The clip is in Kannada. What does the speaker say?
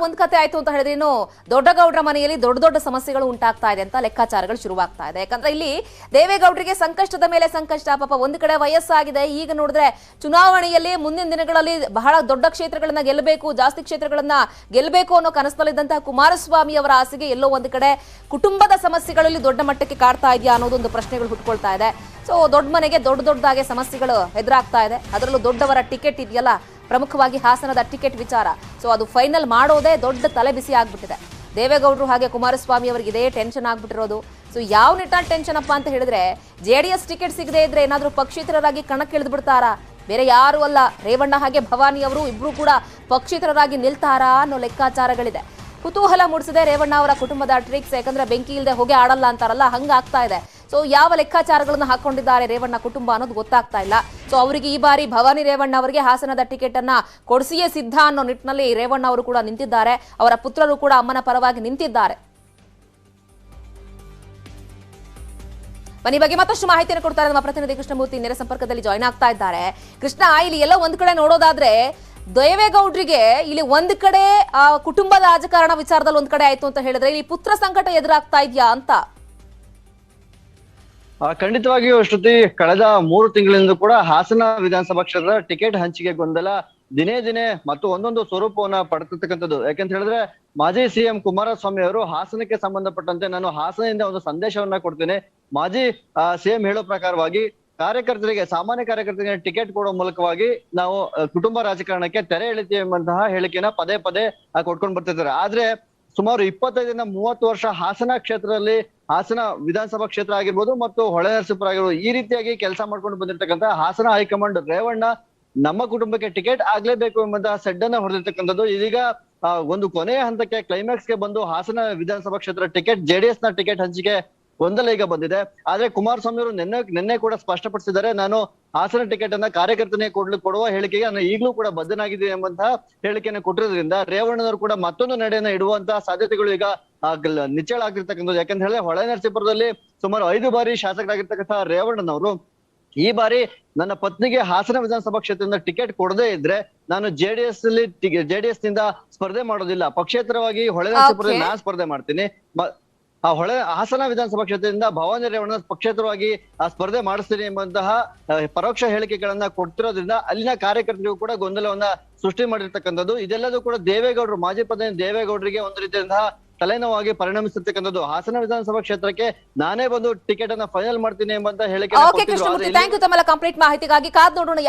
ಒಂದ್ ಕತೆ ಆಯ್ತು ಅಂತ ಹೇಳಿದ್ರೆ ಇನ್ನು ದೊಡ್ಡಗೌಡರ ಮನೆಯಲ್ಲಿ ದೊಡ್ಡ ದೊಡ್ಡ ಸಮಸ್ಯೆಗಳು ಉಂಟಾಗ್ತಾ ಇದೆ ಅಂತ ಲೆಕ್ಕಾಚಾರಗಳು ಶುರುವಾಗ್ತಾ ಇದೆ. ಯಾಕಂದ್ರೆ ಇಲ್ಲಿ ದೇವೇಗೌಡರಿಗೆ ಸಂಕಷ್ಟದ ಮೇಲೆ ಸಂಕಷ್ಟ. ಪಾಪ ಒಂದ್ ಕಡೆ ವಯಸ್ಸಾಗಿದೆ, ಈಗ ನೋಡಿದ್ರೆ ಚುನಾವಣೆಯಲ್ಲಿ ಮುಂದಿನ ದಿನಗಳಲ್ಲಿ ಬಹಳ ದೊಡ್ಡ ಕ್ಷೇತ್ರಗಳನ್ನ ಗೆಲ್ಲಬೇಕು, ಜಾಸ್ತಿ ಕ್ಷೇತ್ರಗಳನ್ನ ಗೆಲ್ಲಬೇಕು ಅನ್ನೋ ಕನಸಲ್ಲಿದ್ದಂತಹ ಕುಮಾರಸ್ವಾಮಿ ಅವರ ಆಸೆಗೆ ಎಲ್ಲೋ ಒಂದ್ ಕಡೆ ಕುಟುಂಬದ ಸಮಸ್ಯೆಗಳಲ್ಲಿ ದೊಡ್ಡ ಮಟ್ಟಕ್ಕೆ ಕಾಡ್ತಾ ಇದೆಯಾ ಅನ್ನೋದೊಂದು ಪ್ರಶ್ನೆಗಳು ಹುಟ್ಕೊಳ್ತಾ ಇದೆ. ಸೊ ದೊಡ್ಡ ಮನೆಗೆ ದೊಡ್ಡದಾಗಿ ಸಮಸ್ಯೆಗಳು ಎದುರಾಗ್ತಾ ಇದೆ. ಅದರಲ್ಲೂ ದೊಡ್ಡವರ ಟಿಕೆಟ್ ಇದೆಯಲ್ಲ, ಪ್ರಮುಖವಾಗಿ ಹಾಸನದ ಟಿಕೆಟ್ ವಿಚಾರ, ಸೊ ಅದು ಫೈನಲ್ ಮಾಡೋದೇ ದೊಡ್ಡ ತಲೆ ಬಿಸಿ ಆಗ್ಬಿಟ್ಟಿದೆ. ದೇವೇಗೌಡರು ಹಾಗೆ ಕುಮಾರಸ್ವಾಮಿ ಅವರಿಗೆ ಇದೇ ಟೆನ್ಷನ್ ಆಗ್ಬಿಟ್ಟಿರೋದು. ಸೊ ಯಾವ ನಿಟ್ಟಿನಲ್ಲಿ ಟೆನ್ಷನ್ ಅಪ್ಪ ಅಂತ ಹೇಳಿದ್ರೆ, JDS ಟಿಕೆಟ್ ಸಿಗದೆ ಇದ್ರೆ ಏನಾದ್ರೂ ಪಕ್ಷೇತರರಾಗಿ ಕಣಕ್ಕಿಳಿದು ಬಿಡ್ತಾರಾ? ಬೇರೆ ಯಾರು ಅಲ್ಲ, ರೇವಣ್ಣ ಹಾಗೆ ಭವಾನಿ ಅವರು ಇಬ್ರು ಕೂಡ ಪಕ್ಷೇತರರಾಗಿ ನಿಲ್ತಾರಾ ಅನ್ನೋ ಲೆಕ್ಕಾಚಾರಗಳಿದೆ. ಕುತೂಹಲ ಮೂಡಿಸಿದೆ ರೇವಣ್ಣ ಅವರ ಕುಟುಂಬದ ಟ್ರಿಕ್ಸ್. ಯಾಕಂದ್ರೆ ಬೆಂಕಿ ಇಲ್ಲದೆ ಹೊಗೆ ಆಡಲ್ಲ ಅಂತಾರಲ್ಲ, ಹಂಗಾಗ್ತಾ ಇದೆ. ಸೊ ಯಾವ ಲೆಕ್ಕಾಚಾರಗಳನ್ನು ಹಾಕೊಂಡಿದ್ದಾರೆ ರೇವಣ್ಣ ಕುಟುಂಬ ಅನ್ನೋದು ಗೊತ್ತಾಗ್ತಾ ಇಲ್ಲ. ಸೊ ಅವರಿಗೆ ಈ ಬಾರಿ ಭವಾನಿ ರೇವಣ್ಣ ಅವರಿಗೆ ಹಾಸನದ ಟಿಕೆಟ್ ಅನ್ನ ಕೊಡಿಸಿಯೇ ಸಿದ್ಧ ಅನ್ನೋ ನಿಟ್ಟಿನಲ್ಲಿ ರೇವಣ್ಣ ಅವರು ಕೂಡ ನಿಂತಿದ್ದಾರೆ. ಅವರ ಪುತ್ರರು ಕೂಡ ಅಮ್ಮನ ಪರವಾಗಿ ನಿಂತಿದ್ದಾರೆ. ಬನ್ನಿ ಬಗ್ಗೆ ಮತ್ತಷ್ಟು ಮಾಹಿತಿಯನ್ನು ಕೊಡ್ತಾರೆ ನಮ್ಮ ಪ್ರತಿನಿಧಿ ಕೃಷ್ಣಮೂರ್ತಿ ನೇರ ಸಂಪರ್ಕದಲ್ಲಿ ಜಾಯ್ನ್ ಆಗ್ತಾ ಇದ್ದಾರೆ. ಕೃಷ್ಣ, ಇಲ್ಲಿ ಎಲ್ಲ ಒಂದ್ ಕಡೆ ನೋಡೋದಾದ್ರೆ ದೇವೇಗೌಡರಿಗೆ ಇಲ್ಲಿ ಒಂದ್ ಕಡೆ ಕುಟುಂಬದ ರಾಜಕಾರಣ ವಿಚಾರದಲ್ಲಿ ಒಂದ್ ಕಡೆ ಆಯ್ತು ಅಂತ ಹೇಳಿದ್ರೆ, ಇಲ್ಲಿ ಪುತ್ರ ಸಂಕಟ ಎದುರಾಗ್ತಾ ಇದೆಯಾ ಅಂತ? ಖಂಡಿತವಾಗಿಯೂ ಶ್ರುತಿ, ಕಳೆದ 3 ತಿಂಗಳಿಂದ ಕೂಡ ಹಾಸನ ವಿಧಾನಸಭಾ ಕ್ಷೇತ್ರದ ಟಿಕೆಟ್ ಹಂಚಿಕೆ ಗೊಂದಲ ದಿನೇ ದಿನೇ ಮತ್ತು ಒಂದೊಂದು ಸ್ವರೂಪವನ್ನ ಪಡೆದಿರ್ತಕ್ಕಂಥದ್ದು. ಯಾಕೆಂತ ಹೇಳಿದ್ರೆ, ಮಾಜಿ CM ಕುಮಾರಸ್ವಾಮಿ ಅವರು ಹಾಸನಕ್ಕೆ ಸಂಬಂಧಪಟ್ಟಂತೆ ನಾನು ಹಾಸನದಿಂದ ಒಂದು ಸಂದೇಶವನ್ನ ಕೊಡ್ತೇನೆ, ಮಾಜಿ CM ಹೇಳೋ ಪ್ರಕಾರವಾಗಿ ಕಾರ್ಯಕರ್ತರಿಗೆ, ಸಾಮಾನ್ಯ ಕಾರ್ಯಕರ್ತರಿಗೆ ಟಿಕೆಟ್ ಕೊಡೋ ಮೂಲಕವಾಗಿ ನಾವು ಕುಟುಂಬ ರಾಜಕಾರಣಕ್ಕೆ ತೆರೆ ಎಳಿತೀವಿ ಎಂಬಂತಹ ಹೇಳಿಕೆನ ಪದೇ ಪದೇ ಕೊಟ್ಕೊಂಡು ಬರ್ತಿದ್ದಾರೆ. ಆದ್ರೆ ಸುಮಾರು 25ರಿಂದ 30 ವರ್ಷ ಹಾಸನ ಕ್ಷೇತ್ರದಲ್ಲಿ, ಹಾಸನ ವಿಧಾನಸಭಾ ಕ್ಷೇತ್ರ ಆಗಿರ್ಬೋದು ಮತ್ತು ಹೊಳೆನರಸೀಪುರ ಆಗಿರ್ಬೋದು, ಈ ರೀತಿಯಾಗಿ ಕೆಲಸ ಮಾಡ್ಕೊಂಡು ಬಂದಿರತಕ್ಕಂತ ಹಾಸನ ಹೈಕಮಾಂಡ್ ರೇವಣ್ಣ ನಮ್ಮ ಕುಟುಂಬಕ್ಕೆ ಟಿಕೆಟ್ ಆಗ್ಲೇಬೇಕು ಎಂಬಂತಹ ಸೆಡ್ಡನ್ನ ಹೊಡೆದಿರ್ತಕ್ಕಂಥದ್ದು ಇದೀಗ ಒಂದು ಕೊನೆಯ ಹಂತಕ್ಕೆ, ಕ್ಲೈಮ್ಯಾಕ್ಸ್ಗೆ ಬಂದು ಹಾಸನ ವಿಧಾನಸಭಾ ಕ್ಷೇತ್ರ ಟಿಕೆಟ್, JDS ನ ಟಿಕೆಟ್ ಹಂಚಿಕೆ ಗೊಂದಲ ಈಗ ಬಂದಿದೆ. ಆದ್ರೆ ಕುಮಾರಸ್ವಾಮಿ ಅವರು ನಿನ್ನೆ ಕೂಡ ಸ್ಪಷ್ಟಪಡಿಸಿದ್ದಾರೆ, ನಾನು ಹಾಸನ ಟಿಕೆಟ್ ಅನ್ನ ಕಾರ್ಯಕರ್ತನಿಗೆ ಕೊಡುವ ಹೇಳಿಕೆಗೆ ನಾನು ಈಗಲೂ ಕೂಡ ಬದ್ಧನಾಗಿದ್ದೀನಿ ಎಂಬಂತಹ ಹೇಳಿಕೆಯನ್ನು ಕೊಟ್ಟಿರೋದ್ರಿಂದ ರೇವಣ್ಣನವರು ಕೂಡ ಮತ್ತೊಂದು ನಡೆಯನ್ನ ಇಡುವಂತಹ ಸಾಧ್ಯತೆಗಳು ಈಗ ನಿಚ್ಚಳ ಆಗಿರ್ತಕ್ಕಂಥದ್ದು. ಯಾಕಂತ ಹೇಳಿದ್ರೆ, ಹೊಳೆನರಸೀಪುರದಲ್ಲಿ ಸುಮಾರು 5 ಬಾರಿ ಶಾಸಕರಾಗಿರ್ತಕ್ಕಂತಹ ರೇವಣ್ಣನವರು ಈ ಬಾರಿ ನನ್ನ ಪತ್ನಿಗೆ ಹಾಸನ ವಿಧಾನಸಭಾ ಕ್ಷೇತ್ರದಿಂದ ಟಿಕೆಟ್ ಕೊಡದೇ ಇದ್ರೆ ನಾನು JDS ನಿಂದ ಸ್ಪರ್ಧೆ ಮಾಡೋದಿಲ್ಲ, ಪಕ್ಷೇತರವಾಗಿ ಹೊಳೆನರಸೀಪುರದಲ್ಲಿ ನಾನು ಸ್ಪರ್ಧೆ ಮಾಡ್ತೀನಿ, ಹಾಸನ ವಿಧಾನಸಭಾ ಕ್ಷೇತ್ರದಿಂದ ಭವಾನಿ ರೇವಣ್ಣ ಪಕ್ಷೇತರವಾಗಿ ಸ್ಪರ್ಧೆ ಮಾಡಿಸ್ತೀನಿ ಎಂಬಂತಹ ಪರೋಕ್ಷ ಹೇಳಿಕೆಗಳನ್ನ ಕೊಡ್ತಿರೋದ್ರಿಂದ ಅಲ್ಲಿನ ಕಾರ್ಯಕರ್ತರಿಗೂ ಕೂಡ ಗೊಂದಲವನ್ನ ಸೃಷ್ಟಿ ಮಾಡಿರ್ತಕ್ಕಂಥದ್ದು. ಇದೆಲ್ಲದೂ ಕೂಡ ದೇವೇಗೌಡರು, ಮಾಜಿ ಪ್ರಧಾನಿ ದೇವೇಗೌಡರಿಗೆ ಒಂದು ರೀತಿಯಂತಹ ತಲೆನೋವಾಗಿ ಪರಿಣಮಿಸಿರ್ತಕ್ಕಂಥದ್ದು. ಹಾಸನ ವಿಧಾನಸಭಾ ಕ್ಷೇತ್ರಕ್ಕೆ ನಾನೇ ಬಂದು ಟಿಕೆಟ್ ಅನ್ನ ಫೈನಲ್ ಮಾಡ್ತೀನಿ ಎಂಬಂತ ಹೇಳಿಕೆ. ಥ್ಯಾಂಕ್ ಯು ತಮ್ಮೆಲ್ಲ ಕಂಪ್ಲೀಟ್ ಮಾಹಿತಿಗಾಗಿ. ಕಾದ್ ನೋಡೋಣ.